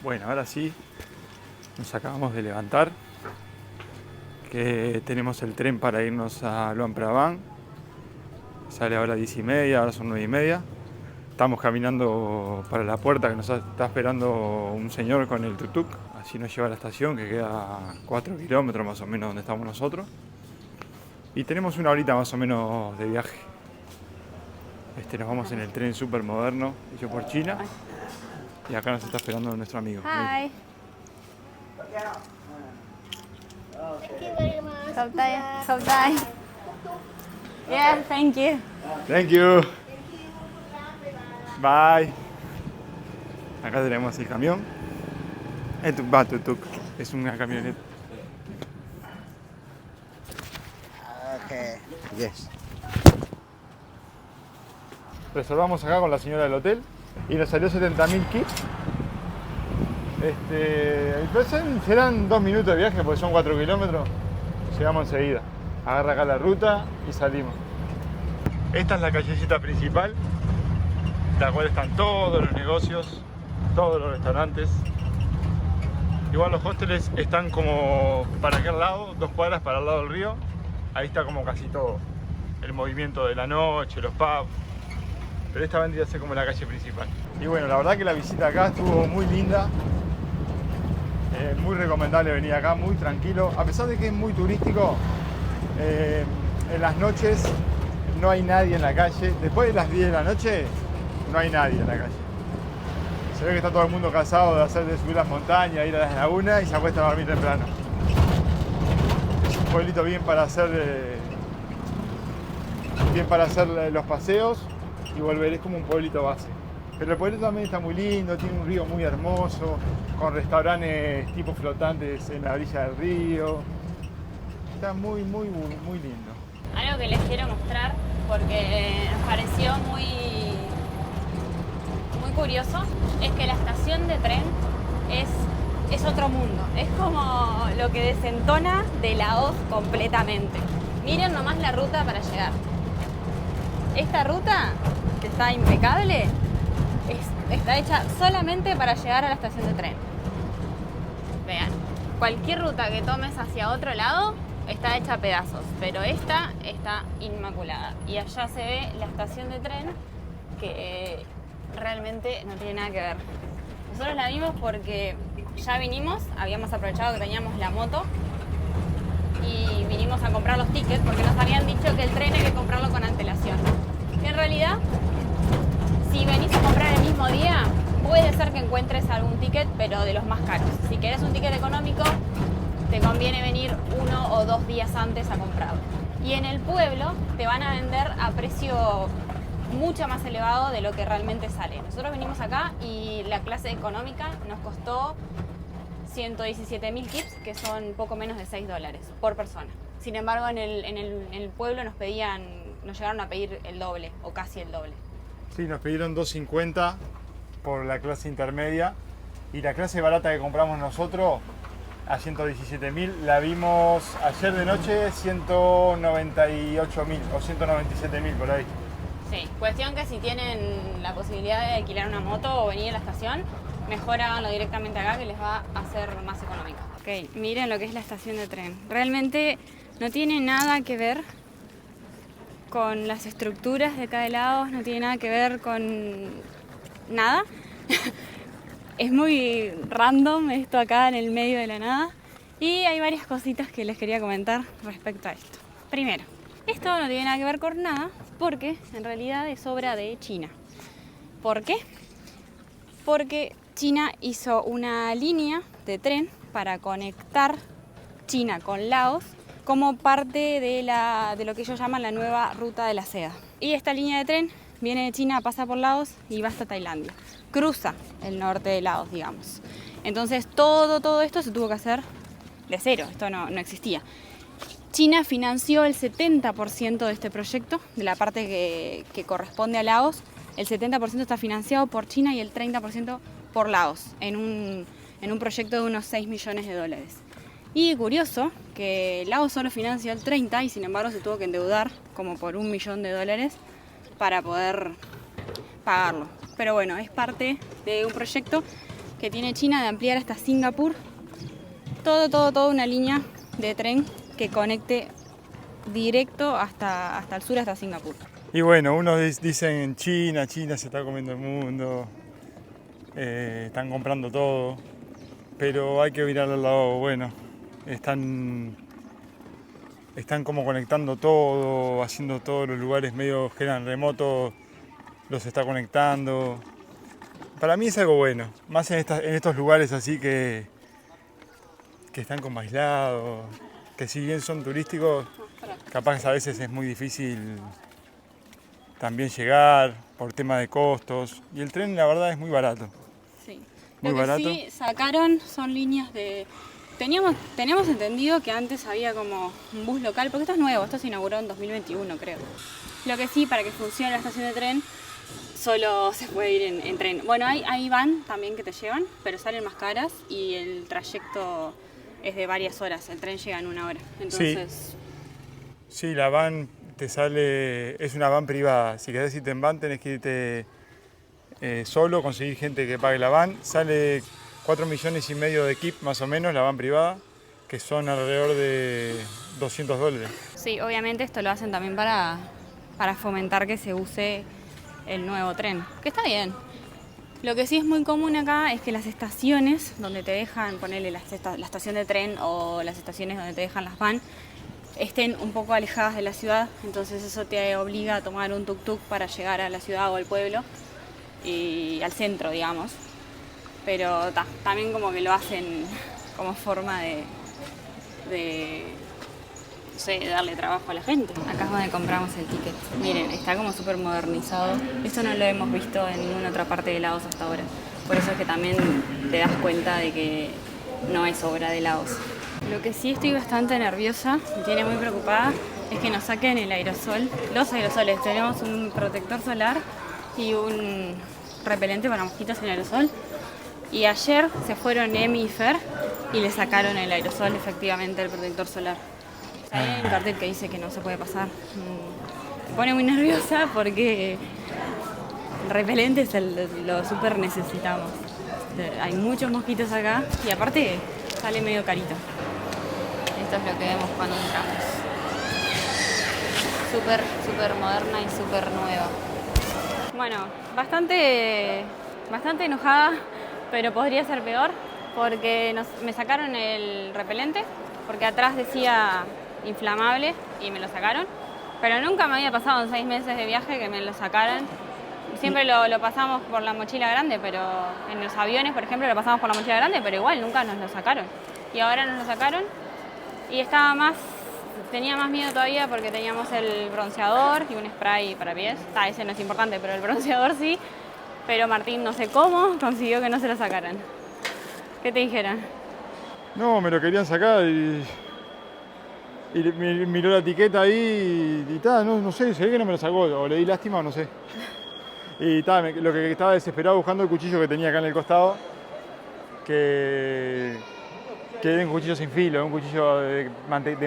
Bueno, ahora sí, nos acabamos de levantar, que tenemos el tren para irnos a Luang Prabang. Sale ahora 10:30, ahora son 9:30. Estamos caminando para la puerta que nos está esperando un señor con el tuk-tuk. Así nos lleva a la estación, que queda 4 kilómetros más o menos donde estamos nosotros. Y tenemos una horita más o menos de viaje. Nos vamos en el tren súper moderno, hecho por China. Y acá nos está esperando nuestro amigo. Hi. Thank you very much. Khâu tay. Yeah, thank you. Thank you. Bye. Acá tenemos el camión. El tuk-tuk. Es una camioneta. Okay. Yes. Reservamos acá con la señora del hotel y nos salió 70.000 kits. Serán 2 minutos de viaje porque son 4 kilómetros. Llegamos enseguida. Agarra acá la ruta y salimos. Esta es la callecita principal, la cual están todos los negocios, todos los restaurantes. Igual los hosteles están como para aquel lado, 2 cuadras para el lado del río. Ahí está como casi todo. El movimiento de la noche, los pubs. Pero esta vendría a ser como la calle principal. Y bueno, la verdad que la visita acá estuvo muy linda. Muy recomendable venir acá, muy tranquilo. A pesar de que es muy turístico, en las noches no hay nadie en la calle. Después de las 10 de la noche no hay nadie en la calle. Se ve que está todo el mundo cansado de subir las montañas, ir a las lagunas y se acuesta a dormir temprano. Es un pueblito bien para hacer los paseos y volver, es como un pueblito base. Pero el pueblito también está muy lindo, tiene un río muy hermoso, con restaurantes tipo flotantes en la orilla del río. Está muy lindo. Algo que les quiero mostrar porque nos pareció muy curioso es que la estación de tren es otro mundo. Es como lo que desentona de Laos completamente. Miren nomás la ruta para llegar. Esta ruta, que está impecable, está hecha solamente para llegar a la estación de tren. Vean, cualquier ruta que tomes hacia otro lado está hecha a pedazos, pero esta está inmaculada. Y allá se ve la estación de tren que realmente no tiene nada que ver. Nosotros la vimos porque ya vinimos, habíamos aprovechado que teníamos la moto y vinimos a comprar los tickets porque nos habían dicho que el tren hay que comprarlo con antelación. En realidad, si venís a comprar el mismo día, puede ser que encuentres algún ticket, pero de los más caros. Si querés un ticket económico, te conviene venir 1 o 2 días antes a comprarlo. Y en el pueblo te van a vender a precio mucho más elevado de lo que realmente sale. Nosotros venimos acá y la clase económica nos costó 117.000 kips, que son poco menos de $6 por persona. Sin embargo, en el pueblo nos llegaron a pedir el doble o casi el doble. Sí, nos pidieron 2.50 por la clase intermedia y la clase barata que compramos nosotros a 117.000 la vimos ayer de noche 198.000 o 197.000 por ahí. Sí, cuestión que si tienen la posibilidad de alquilar una moto o venir a la estación, mejor háganlo directamente acá que les va a ser más económico. Ok, miren lo que es la estación de tren. Realmente no tiene nada que ver con las estructuras de acá de Laos, no tiene nada que ver con nada. Es muy random esto acá en el medio de la nada. Y hay varias cositas que les quería comentar respecto a esto. Primero, esto no tiene nada que ver con nada porque en realidad es obra de China. ¿Por qué? Porque China hizo una línea de tren para conectar China con Laos como parte de lo que ellos llaman la nueva ruta de la seda. Y esta línea de tren viene de China, pasa por Laos y va hasta Tailandia. Cruza el norte de Laos, digamos. Entonces todo esto se tuvo que hacer de cero, esto no existía. China financió el 70% de este proyecto, de la parte que corresponde a Laos. El 70% está financiado por China y el 30% por Laos, en un proyecto de unos $6 millones. Y curioso que Laos solo financia el 30% y sin embargo se tuvo que endeudar como por $1 millón para poder pagarlo. Pero bueno, es parte de un proyecto que tiene China de ampliar hasta Singapur. Toda una línea de tren que conecte directo hasta el sur, hasta Singapur. Y bueno, unos dicen China se está comiendo el mundo, están comprando todo, pero hay que mirar al lado bueno. Están como conectando todo, haciendo todos los lugares medio que eran remotos, los está conectando. Para mí es algo bueno, más en estos lugares así que están como aislados, que si bien son turísticos, capaz a veces es muy difícil también llegar por tema de costos. Y el tren la verdad es muy barato. Sí. Muy Lo que barato. sí sacaron son líneas de... Teníamos entendido que antes había como un bus local, porque esto es nuevo, esto se inauguró en 2021 creo. Lo que sí, para que funcione la estación de tren, solo se puede ir en tren. Bueno, hay van también que te llevan, pero salen más caras y el trayecto es de varias horas, el tren llega en 1 hora. Entonces... Sí, la van te sale, es una van privada. Si querés irte en van tenés que irte solo, conseguir gente que pague la van. Sale 4,5 millones de kip más o menos la van privada, que son alrededor de $200. Sí, obviamente esto lo hacen también para fomentar que se use el nuevo tren, que está bien. Lo que sí es muy común acá es que las estaciones donde te dejan ponerle la estación de tren o las estaciones donde te dejan las van estén un poco alejadas de la ciudad, entonces eso te obliga a tomar un tuk-tuk para llegar a la ciudad o al pueblo y al centro, digamos. Pero también como que lo hacen como forma de no sé, darle trabajo a la gente. Acá es donde compramos el ticket. Miren, está como súper modernizado. Esto no lo hemos visto en ninguna otra parte de Laos hasta ahora. Por eso es que también te das cuenta de que no es obra de Laos. Lo que sí estoy bastante nerviosa, me tiene muy preocupada, es que nos saquen el aerosol. Los aerosoles, tenemos un protector solar y un repelente para mosquitos en aerosol. Y ayer se fueron Emi y Fer y le sacaron el aerosol, efectivamente, el protector solar. Hay un cartel que dice que no se puede pasar. Me pone muy nerviosa porque el repelente lo súper necesitamos. Hay muchos mosquitos acá y aparte sale medio carito. Esto es lo que vemos cuando entramos. Súper moderna y súper nueva. Bueno, bastante enojada, pero podría ser peor porque me sacaron el repelente porque atrás decía inflamable y me lo sacaron, pero nunca me había pasado en 6 meses de viaje que me lo sacaran. Siempre lo pasamos por la mochila grande, pero en los aviones, por ejemplo, lo pasamos por la mochila grande, pero igual nunca nos lo sacaron. Y ahora nos lo sacaron y tenía más miedo todavía porque teníamos el bronceador y un spray para pies. Ese no es importante, pero el bronceador sí. Pero Martín, no sé cómo, consiguió que no se lo sacaran. ¿Qué te dijeron? No, me lo querían sacar y miró la etiqueta ahí y tal, no sé, se ve que no me lo sacó, o le di lástima o no sé. Y tal, lo que estaba desesperado buscando el cuchillo que tenía acá en el costado, que era un cuchillo sin filo, un cuchillo de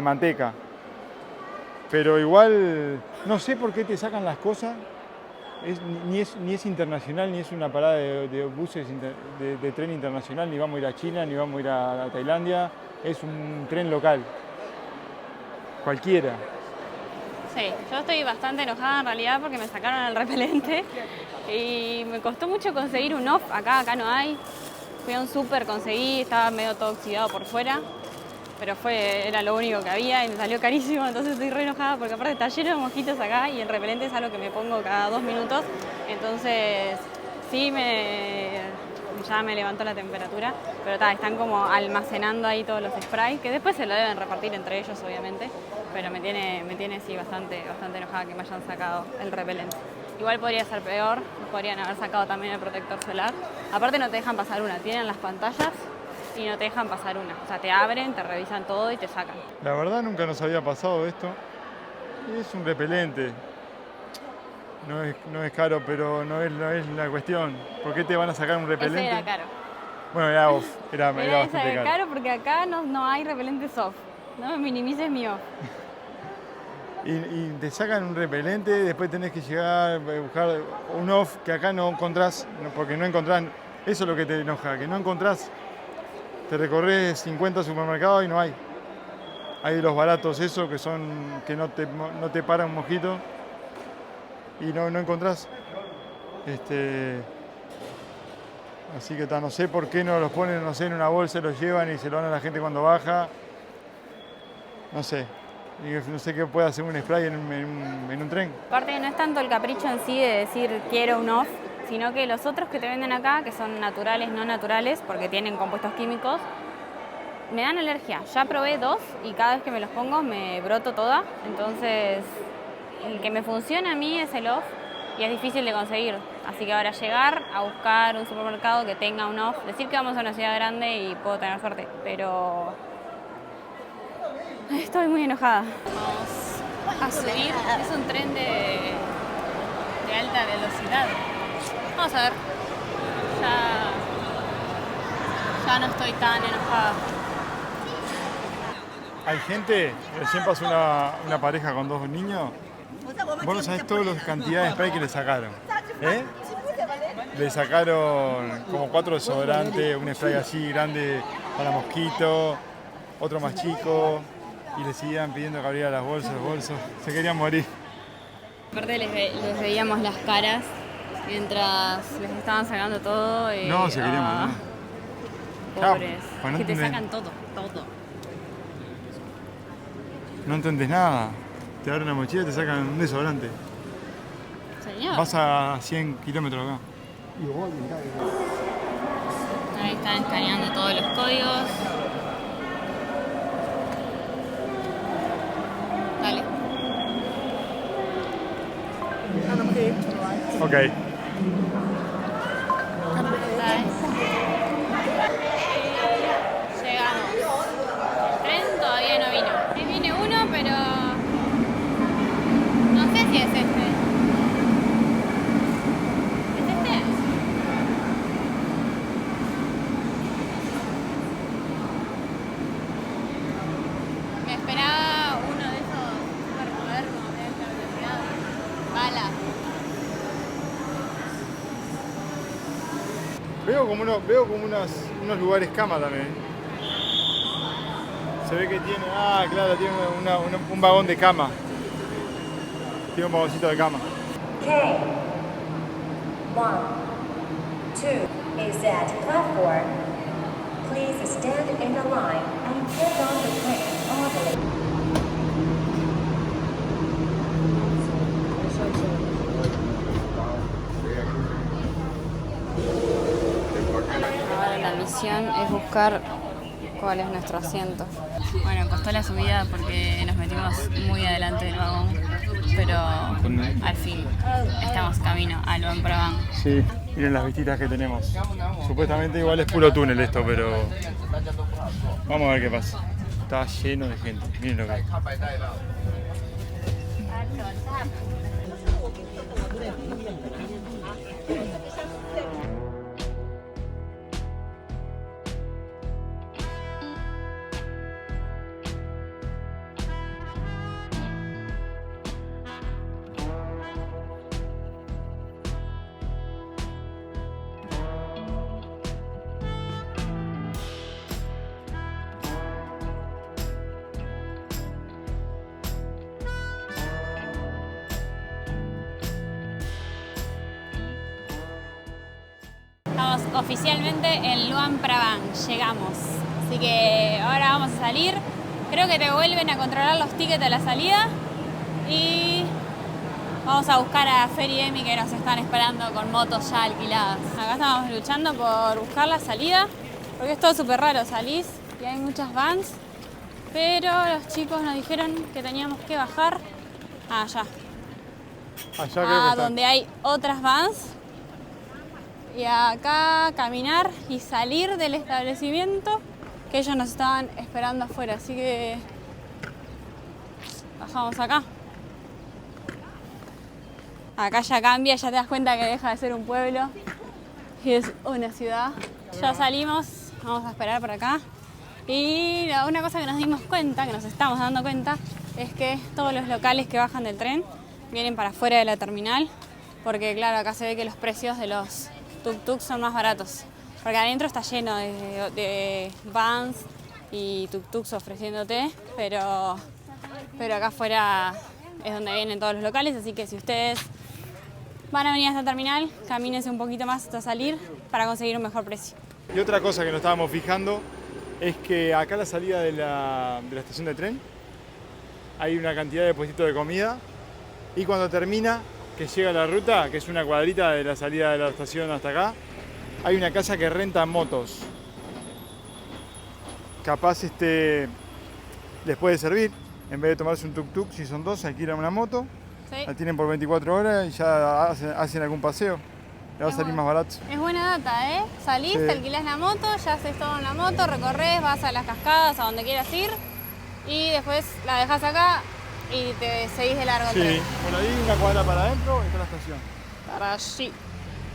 manteca. Pero igual, no sé por qué te sacan las cosas, ni es internacional, ni es una parada de buses de tren internacional, ni vamos a ir a China, ni vamos a ir a Tailandia, es un tren local. Cualquiera. Sí, yo estoy bastante enojada en realidad porque me sacaron el repelente y me costó mucho conseguir un off, acá no hay. Fui a un súper, conseguí, estaba medio todo oxidado por fuera, pero era lo único que había y me salió carísimo, entonces estoy re enojada porque aparte está lleno de mosquitos acá y el repelente es algo que me pongo cada 2 minutos, entonces sí ya me levantó la temperatura, pero están como almacenando ahí todos los sprays, que después se lo deben repartir entre ellos obviamente, pero me tiene sí bastante enojada que me hayan sacado el repelente. Igual podría ser peor, podrían haber sacado también el protector solar. Aparte no te dejan pasar una, tienen las pantallas y no te dejan pasar una. O sea, te abren, te revisan todo y te sacan. La verdad nunca nos había pasado esto. Es un repelente. No es caro, pero no es la cuestión. ¿Por qué te van a sacar un repelente? Ese era caro. Bueno, era off, era Ese bastante era caro porque acá no hay repelente soft. No me minimices mi off. Y te sacan un repelente, después tenés que llegar a buscar un off que acá no encontrás, porque no encontrás Eso es lo que te enoja, que no encontrás. Te recorres 50 supermercados y no hay. Hay los baratos esos que no te paran un mosquito y no encontrás. Así que no sé por qué no los ponen, no sé, en una bolsa, los llevan y se lo dan a la gente cuando baja. No sé. Y no sé qué puede hacer un spray en un tren. Aparte no es tanto el capricho en sí de decir quiero un off, sino que los otros que te venden acá, que son naturales, no naturales, porque tienen compuestos químicos, me dan alergia. Ya probé 2 y cada vez que me los pongo me broto toda. Entonces, el que me funciona a mí es el off y es difícil de conseguir. Así que ahora llegar a buscar un supermercado que tenga un off, decir que vamos a una ciudad grande y puedo tener suerte, pero estoy muy enojada. Vamos a subir, es un tren de alta velocidad. Vamos a ver, ya no estoy tan enojada. Hay gente, recién pasó una pareja con 2 niños. Vos no sabés todas las cantidades de spray que le sacaron. Le sacaron como 4 desodorantes, un spray así grande para mosquitos, otro más chico, y le seguían pidiendo que abriera los bolsos. Se querían morir. Aparte les veíamos las caras mientras les estaban sacando todo. No, se querían morir. Pobres, Bueno, que te sacan todo. No entendés nada. Te abren la mochila y te sacan un desodorante. Señor. Vas a 100 kilómetros acá. Ahí están escaneando todos los códigos. Dale. Ok. Llegamos. El tren todavía no vino. Ahí viene uno, pero no sé si es este. ¿Es este? Me esperaba uno de esos super modernos de esta velocidad. Bala. Veo como unos lugares cama también. Se ve que tiene, claro, tiene un vagón de cama. Tiene un vagoncito de cama. K 1, 2 is at platform. Please stand in the line and get on the train orderly. Ahora la misión es buscar cuál es nuestro asiento. Bueno, costó la subida porque nos metimos muy adelante del vagón, pero al fin estamos camino a Luang Prabang. Sí, miren las vistas que tenemos. Supuestamente igual es puro túnel esto, pero vamos a ver qué pasa. Está lleno de gente, miren lo que hay. Estamos oficialmente en Luang Prabang, llegamos. Así que ahora vamos a salir. Creo que te vuelven a controlar los tickets a la salida. Y vamos a buscar a Ferry Emi que nos están esperando con motos ya alquiladas. Acá estamos luchando por buscar la salida, porque es todo súper raro. Salís y hay muchas vans, pero los chicos nos dijeron que teníamos que bajar allá. Allá creo que está. Donde hay otras vans. Y acá caminar y salir del establecimiento que ellos nos estaban esperando afuera. Así que bajamos acá. Acá ya cambia, ya te das cuenta que deja de ser un pueblo y es una ciudad. Ya salimos, vamos a esperar por acá. Y una cosa que nos dimos cuenta, que nos estamos dando cuenta, es que todos los locales que bajan del tren vienen para afuera de la terminal. Porque claro, acá se ve que los precios de los tuk-tuk son más baratos. Porque adentro está lleno de vans y tuk-tuks ofreciéndote, pero acá afuera es donde vienen todos los locales, así que si ustedes van a venir a esta terminal, camínense un poquito más hasta salir para conseguir un mejor precio. Y otra cosa que nos estábamos fijando es que acá a la salida de la estación de tren hay una cantidad de puestitos de comida y cuando termina, que llega la ruta, que es una cuadrita de la salida de la estación hasta acá, hay una casa que renta motos. Capaz les puede servir, en vez de tomarse un tuk-tuk, si son dos, alquilan una moto, ¿Sí? la tienen por 24 horas y ya hacen algún paseo. Le va a salir más barato. Es buena data, ¿eh? Salís, Sí. te alquilás la moto, ya haces todo en la moto, recorres, vas a las cascadas, a donde quieras ir y después la dejás acá y te seguís de largo. Sí, por ahí una cuadra para adentro y está la estación. Para allí.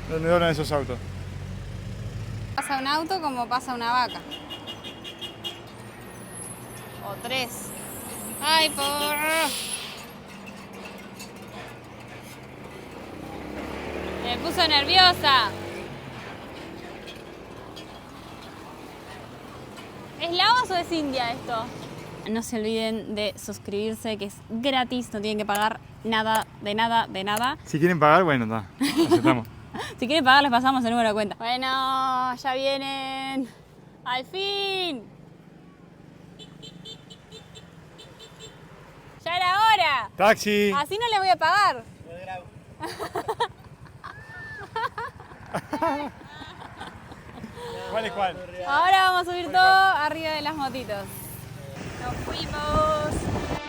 Donde doblan esos autos. Pasa un auto como pasa una vaca. O tres. ¡Ay, por! Me puso nerviosa. ¿Es Laos o es India esto? No se olviden de suscribirse, que es gratis, no tienen que pagar nada, de nada, de nada. Si quieren pagar, bueno, está, aceptamos. Si quieren pagar, les pasamos el número de cuenta. Bueno, ya vienen. ¡Al fin! ¡Ya era hora! ¡Taxi! Así no les voy a pagar. ¿Cuál es cuál? Ahora vamos a subir todo arriba de las motitos. ¡Nos fuimos!